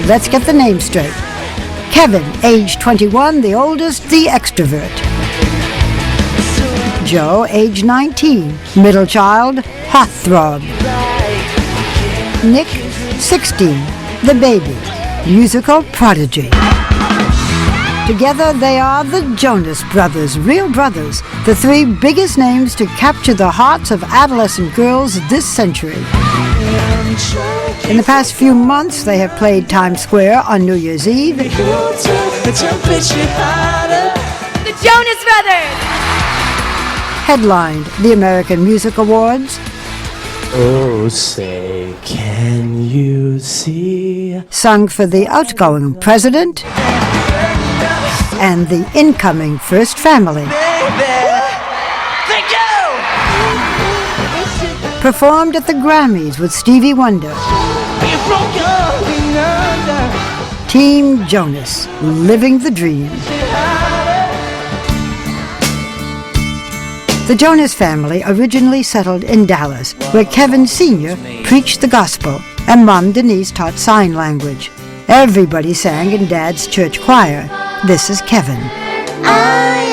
let's get the name straight. Kevin, age 21, the oldest, the extrovert. Joe, age 19, middle child, heartthrob. Nick, 16, the baby, musical prodigy. Together they are the Jonas Brothers, real brothers, the three biggest names to capture the hearts of adolescent girls this century. In the past few months, they have played Times Square on New Year's Eve. The Jonas Brothers! Headlined the American Music Awards. Oh, say, can you see? Sung for the outgoing president and the incoming first family. Thank you! Performed at the Grammys with Stevie Wonder. Team Jonas, living the dream. The Jonas family originally settled in Dallas, where Kevin Sr. preached the gospel and Mom Denise taught sign language. Everybody sang in Dad's church choir. This is Kevin. I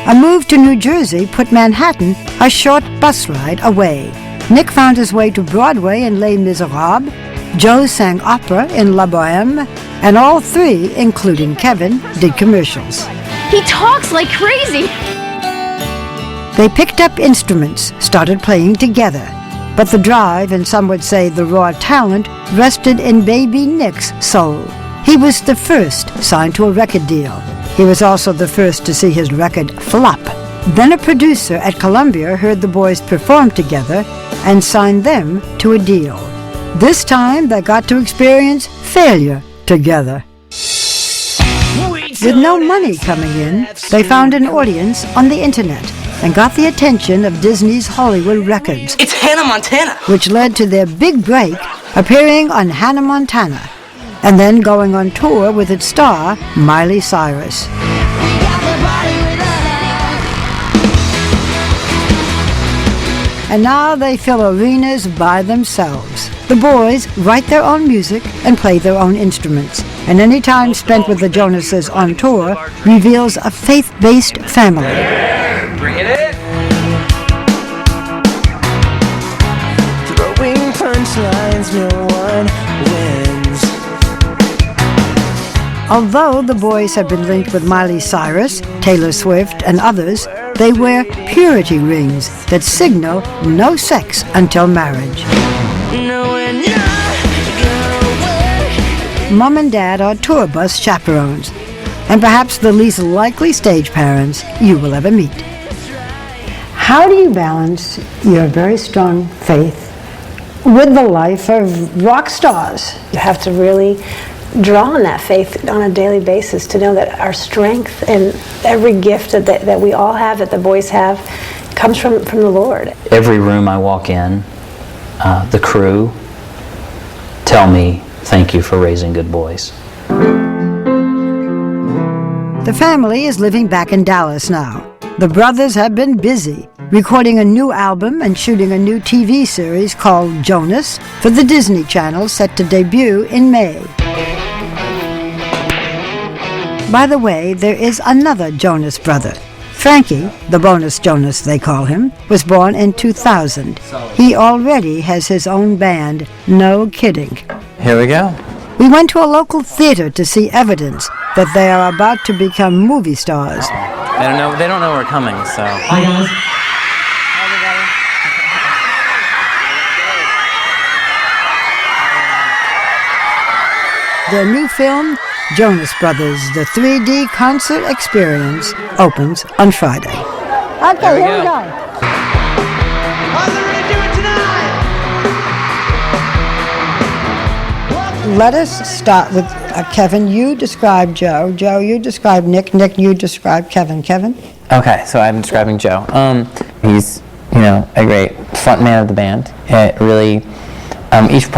am a A move to New Jersey put Manhattan a short bus ride away. Nick found his way to Broadway in Les Miserables. Joe sang opera in La Boheme, and all three, including Kevin, did commercials. He talks like crazy. They picked up instruments, started playing together. But the drive, and some would say the raw talent, rested in baby Nick's soul. He was the first signed to a record deal. He was also the first to see his record flop. Then a producer at Columbia heard the boys perform together and signed them to a deal. This time they got to experience failure together. With no money coming in, they found an audience on the internet and got the attention of Disney's Hollywood Records. It's Hannah Montana! Which led to their big break, appearing on Hannah Montana, and then going on tour with its star, Miley Cyrus. And now they fill arenas by themselves. The boys write their own music and play their own instruments. And any time spent with the Jonases on tour reveals a faith-based family. Bring it in! Throwing punchlines, no one wins. Although the boys have been linked with Miley Cyrus, Taylor Swift, and others, they wear purity rings that signal no sex until marriage. Mom and Dad are tour bus chaperones, and perhaps the least likely stage parents you will ever meet. How do you balance your very strong faith with the life of rock stars? You have to really draw on that faith on a daily basis to know that our strength and every gift that we all have, that the boys have, comes from the Lord. Every room I walk in, the crew tell me, thank you for raising good boys. The family is living back in Dallas now. The brothers have been busy, recording a new album and shooting a new TV series called Jonas for the Disney Channel, set to debut in May. By the way, there is another Jonas brother. Frankie, the bonus Jonas they call him, was born in 2000. He already has his own band, no kidding. Here we go. We went to a local theater to see evidence that they are about to become movie stars. They don't know we're coming, so. Hi guys. Their new film, Jonas Brothers, the 3D concert experience, opens on Friday. Okay, here we go. How's everybody doing tonight? Let us start with Kevin. You describe Joe. Joe, you describe Nick. Nick, you describe Kevin. Kevin? Okay, so I'm describing Joe. He's, a great front man of the band. It really, each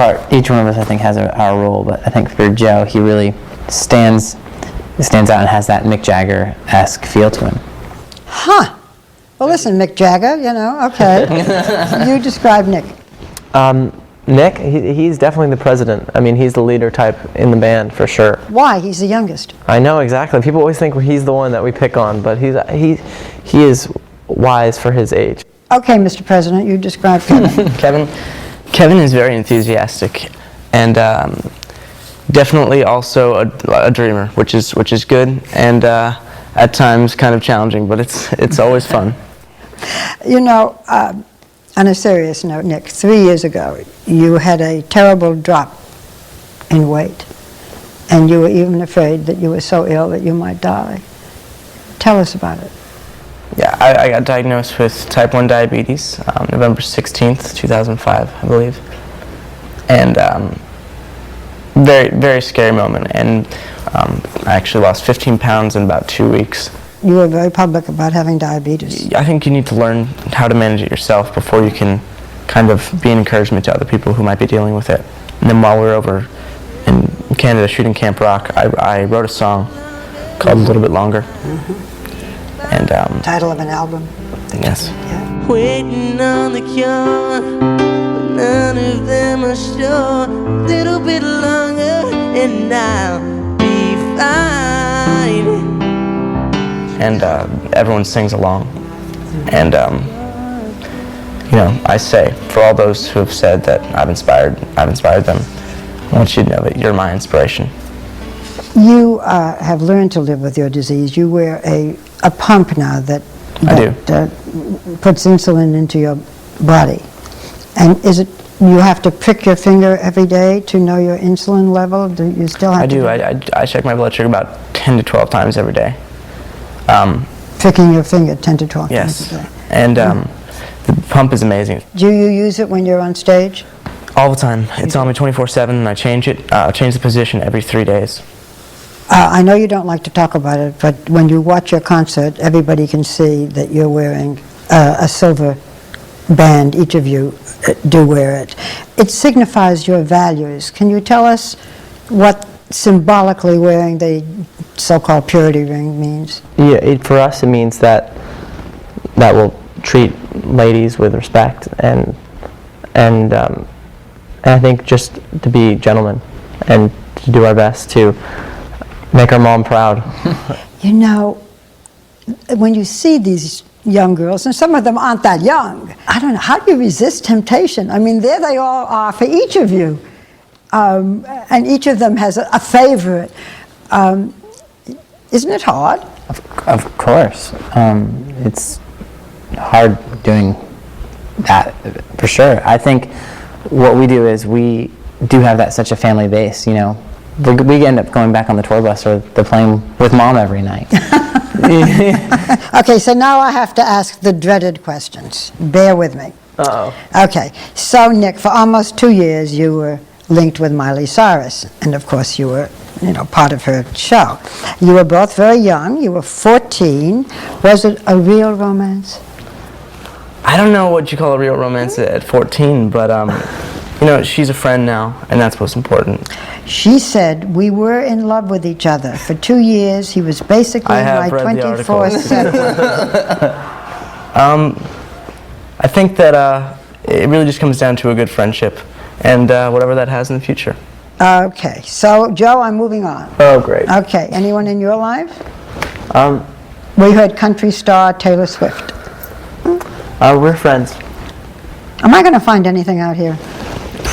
one of us I think has our role, but I think for Joe, he really stands out and has that Mick Jagger-esque feel to him. Huh. Well, listen, Mick Jagger, okay. You describe Nick. Nick, he's definitely the president. I mean, he's the leader type in the band for sure. Why? He's the youngest. I know, exactly. People always think he's the one that we pick on, but he is wise for his age. Okay, Mr. President, you describe Kevin. Kevin is very enthusiastic and definitely also a dreamer, which is good and at times kind of challenging, but it's always fun. On a serious note, Nick, 3 years ago, you had a terrible drop in weight, and you were even afraid that you were so ill that you might die. Tell us about it. Yeah, I got diagnosed with type 1 diabetes November 16th, 2005, I believe. And very, very scary moment. And I actually lost 15 pounds in about 2 weeks. You were very public about having diabetes. I think you need to learn how to manage it yourself before you can kind of be an encouragement to other people who might be dealing with it. And then while we were over in Canada shooting Camp Rock, I wrote a song called A Little Bit Longer. And title of an album. Yes. Yeah. Waiting on the cure, but none of them are sure. A little bit longer and I'll be fine. And everyone sings along. And I say, for all those who have said that I've inspired them, I want you to know that you're my inspiration. You have learned to live with your disease. You wear a pump now that puts insulin into your body. And is it you have to prick your finger every day to know your insulin level? Do you still have to? I check my blood sugar about 10 to 12 times every day. Pricking your finger 10 to 12 yes. times a day. And the pump is amazing. Do you use it when you're on stage? All the time. It's on me 24/7, and I change it. Change the position every 3 days. I know you don't like to talk about it, but when you watch your concert, everybody can see that you're wearing a silver band. Each of you do wear it. It signifies your values. Can you tell us what symbolically wearing the so-called purity ring means? Yeah, for us it means that we'll treat ladies with respect and I think just to be gentlemen and to do our best to make our mom proud. When you see these young girls, and some of them aren't that young, I don't know, how do you resist temptation? I mean, there they all are for each of you. And each of them has a favorite. Isn't it hard? Of course. It's hard doing that, for sure. I think what we do is we do have that such a family base, We end up going back on the tour bus or the plane with mom every night. Okay, so now I have to ask the dreaded questions. Bear with me. Uh-oh. Okay, so Nick, for almost 2 years you were linked with Miley Cyrus, and of course you were, part of her show. You were both very young. You were 14. Was it a real romance? I don't know what you call a real romance at 14, but she's a friend now, and that's what's important. She said we were in love with each other for 2 years. He was basically my 24/7. I think that it really just comes down to a good friendship, and whatever that has in the future. Okay, so Joe, I'm moving on. Oh, great. Okay, anyone in your life? Um, We heard country star Taylor Swift. we're friends. Am I going to find anything out here?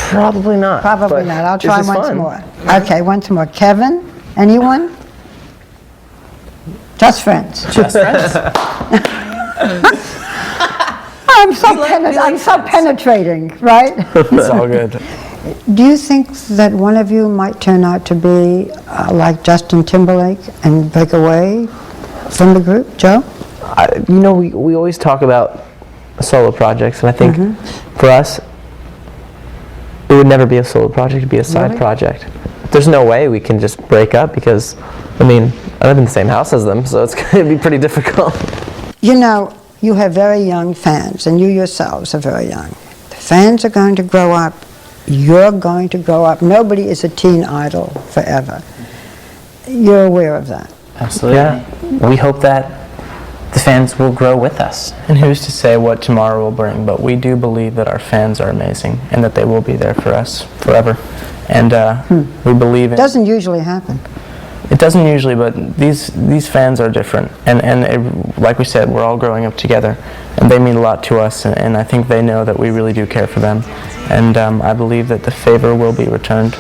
Probably not. Probably not. I'll try this is once fun. more. Okay, once more. Kevin, anyone? Just friends. Just friends. I'm so penetrating, right? It's all good. Do you think that one of you might turn out to be like Justin Timberlake and break away from the group, Joe? We always talk about solo projects, and I think for us, it would never be a solo project, it'd be a side project. There's no way we can just break up because, I live in the same house as them, so it's going to be pretty difficult. You have very young fans, and you yourselves are very young. The fans are going to grow up. You're going to grow up. Nobody is a teen idol forever. You're aware of that. Absolutely. Yeah. We hope that the fans will grow with us. And who's to say what tomorrow will bring, but we do believe that our fans are amazing and that they will be there for us forever. And we believe in... Doesn't usually happen. It doesn't usually, but these fans are different. And like we said, we're all growing up together, and they mean a lot to us, and I think they know that we really do care for them. And I believe that the favor will be returned.